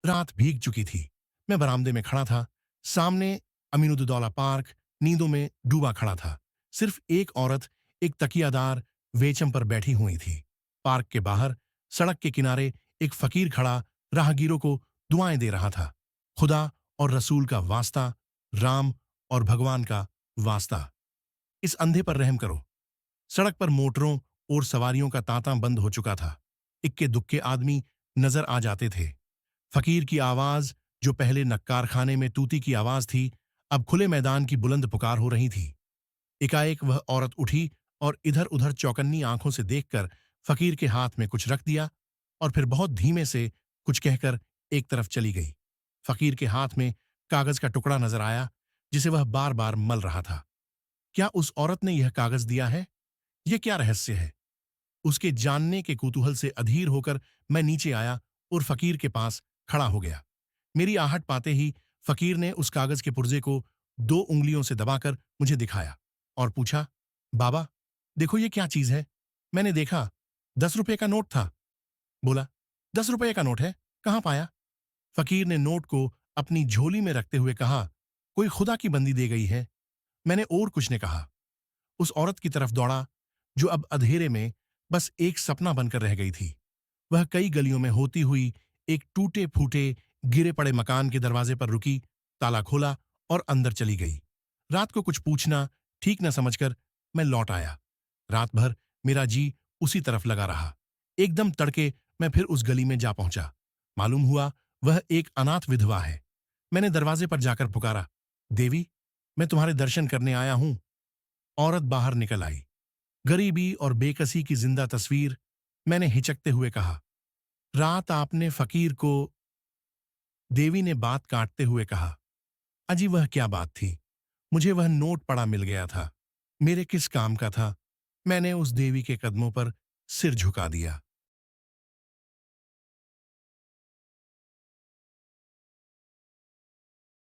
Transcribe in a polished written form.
रात भीग चुकी थी। मैं बरामदे में खड़ा था। सामने अमीनुद्दौला पार्क नींदों में डूबा खड़ा था। सिर्फ एक औरत एक तकियादार वेचम पर बैठी हुई थी। पार्क के बाहर सड़क के किनारे एक फकीर खड़ा राहगीरों को दुआएं दे रहा था। खुदा और रसूल का वास्ता, राम और भगवान का वास्ता, इस अंधे पर रहम करो। सड़क पर मोटरों और सवारियों का तांता बंद हो चुका था। इक्के दुक्के आदमी नजर आ जाते थे। फकीर की आवाज, जो पहले नक्कारखाने में तूती की आवाज थी, अब खुले मैदान की बुलंद पुकार हो रही थी। एकाएक वह औरत उठी और इधर उधर चौकन्नी आंखों से देखकर फकीर के हाथ में कुछ रख दिया और फिर बहुत धीमे से कुछ कहकर एक तरफ चली गई। फकीर के हाथ में कागज का टुकड़ा नजर आया जिसे वह बार बार मल रहा था। क्या उस औरत ने यह कागज दिया है? यह क्या रहस्य है? उसके जानने के कुतूहल से अधीर होकर मैं नीचे आया और फकीर के पास खड़ा हो गया। मेरी आहट पाते ही फकीर ने उस कागज के पुर्जे को 2 उंगलियों से दबाकर मुझे दिखाया और पूछा, बाबा, देखो ये क्या चीज है? मैंने देखा, 10 रुपए का नोट था। बोला, 10 रुपए का नोट है? कहाँ पाया? फकीर ने नोट को अपनी झोली में रखते हुए कहा, कोई खुदा की बंदी दे गई है। मैंने और कुछ ने कहा। उस औरत की तरफ दौड़ा जो अब अंधेरे में बस एक सपना बनकर रह गई थी। वह कई गलियों में होती हुई एक टूटे फूटे गिरे पड़े मकान के दरवाजे पर रुकी, ताला खोला और अंदर चली गई। रात को कुछ पूछना ठीक न समझकर मैं लौट आया। रात भर मेरा जी उसी तरफ लगा रहा। एकदम तड़के मैं फिर उस गली में जा पहुंचा। मालूम हुआ वह एक अनाथ विधवा है। मैंने दरवाजे पर जाकर पुकारा, देवी, मैं तुम्हारे दर्शन करने आया हूं। औरत बाहर निकल आई। गरीबी और बेकसी की जिंदा तस्वीर। मैंने हिचकते हुए कहा, रात आपने फकीर को। देवी ने बात काटते हुए कहा, अजी वह क्या बात थी? मुझे वह नोट पड़ा मिल गया था। मेरे किस काम का था? मैंने उस देवी के कदमों पर सिर झुका दिया।